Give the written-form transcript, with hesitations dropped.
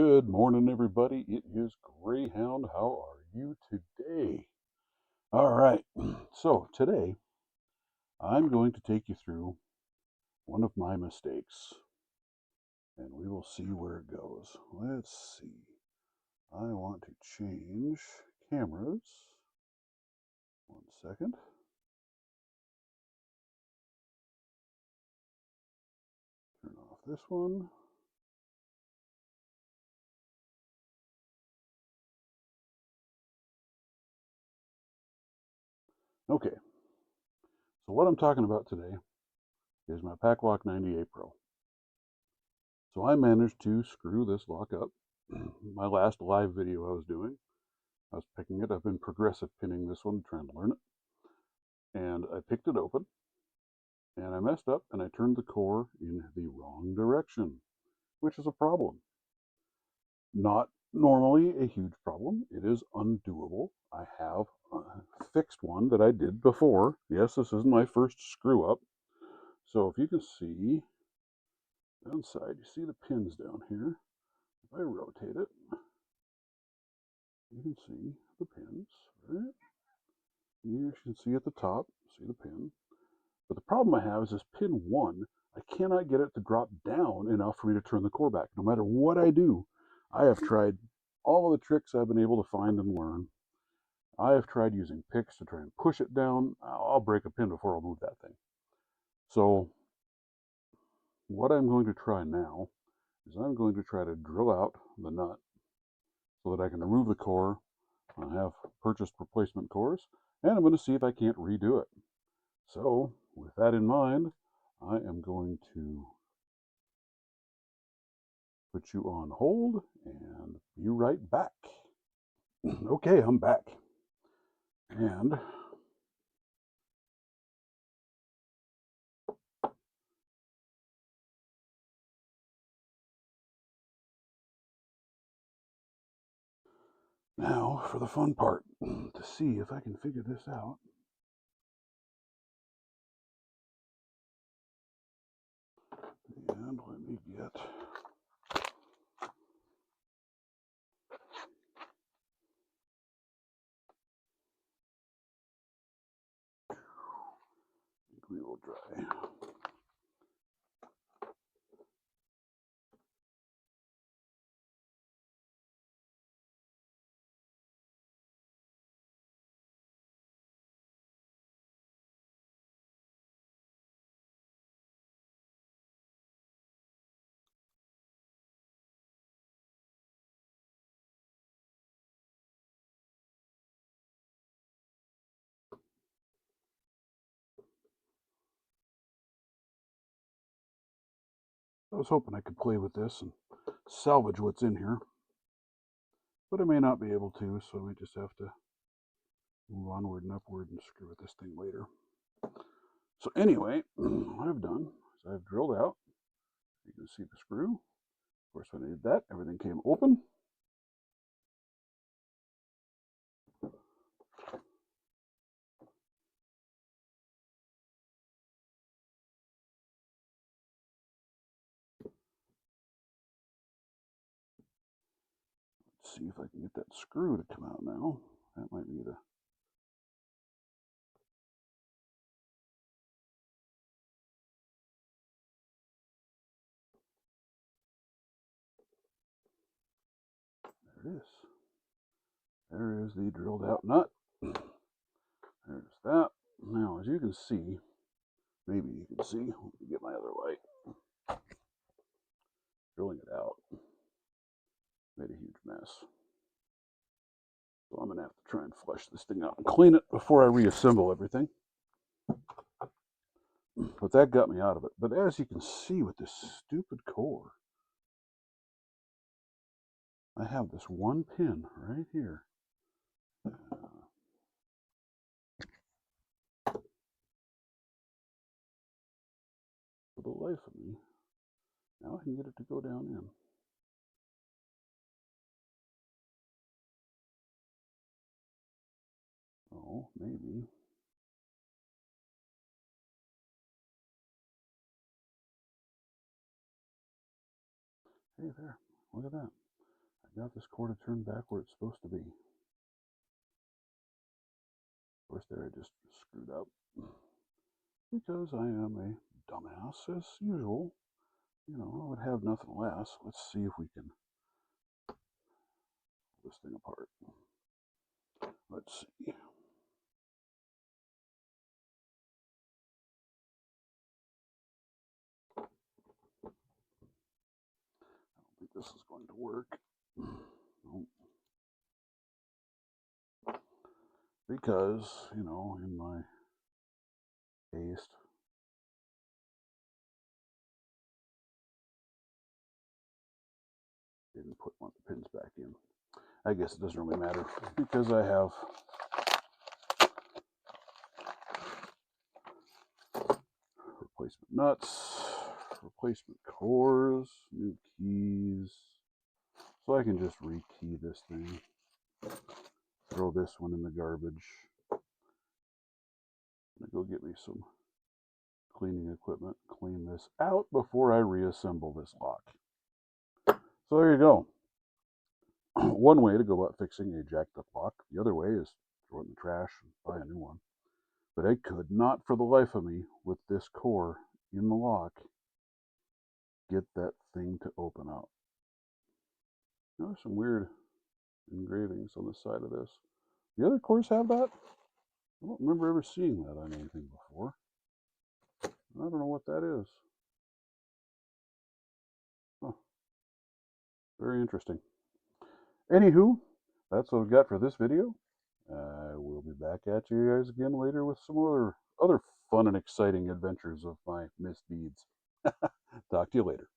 Good morning, everybody. It is Greyhound. How are you today? All right. So, today I'm going to take you through one of my mistakes and we will see where it goes. Let's see. I want to change cameras. 1 second. Turn off this one. Okay. So, what I'm talking about today is my PacLock 90a-Pro. So, I managed to screw this lock up. My last live video I was doing, I was picking it up in progressive pinning this one, trying to learn it. And I picked it open and I messed up and I turned the core in the wrong direction, which is a problem. Not normally a huge problem. It is undoable. I have fixed one that I did before. Yes, this isn't my first screw up. So if you can see downside, you see the pins down here. If I rotate it, you can see the pins, right? You can see at the top, see the pin. But the problem I have is this pin 1, I cannot get it to drop down enough for me to turn the core back. No matter what I do, I have tried all of the tricks I've been able to find and learn. I have tried using picks to try and push it down. I'll break a pin before I'll move that thing. So what I'm going to try now is I'm going to try to drill out the nut so that I can remove the core. I have purchased replacement cores, and I'm going to see if I can't redo it. So with that in mind, I am going to put you on hold and be right back. Okay, I'm back. And now for the fun part, to see if I can figure this out. And let me get we will dry. I was hoping I could play with this and salvage what's in here, but I may not be able to, so we just have to move onward and upward and screw with this thing later. So anyway, what I've done is I've drilled out. You can see the screw. Of course, when I did that, everything came open. Let's see if I can get that screw to come out now. That might be the there it is. There is the drilled out nut. There's that. Now, as you can see, maybe you can see, let me get my other light. Drilling it out made a huge mess. So I'm going to have to try and flush this thing out and clean it before I reassemble everything. But that got me out of it. But as you can see with this stupid core, I have this one pin right here. For the life of me, now I can get it to go down in. Oh, maybe. Hey there, look at that. got this core to turn back where it's supposed to be. Of course, there I just screwed up because I am a dumbass as usual. You know, I would have nothing less. Let's see if we can pull this thing apart. Let's see. I don't think this is going to work. Nope. Because, you know, in my haste, didn't put one of the pins back in. I guess it doesn't really matter because I have replacement nuts, replacement cores, new keys. So I can just rekey this thing. Throw this one in the garbage. I'm gonna go get me some cleaning equipment, clean this out before I reassemble this lock. So there you go. One way to go about fixing a jacked up lock. The other way is throw it in the trash and buy a new one. But I could not for the life of me, with this core in the lock, get that thing to open up. Now, there's some weird engravings on the side of this. The other cores have that? I don't remember ever seeing that on anything before. I don't know what that is. Huh. Very interesting. Anywho, that's what I've got for this video. I will be back at you guys again later with some other fun and exciting adventures of my misdeeds. Talk to you later.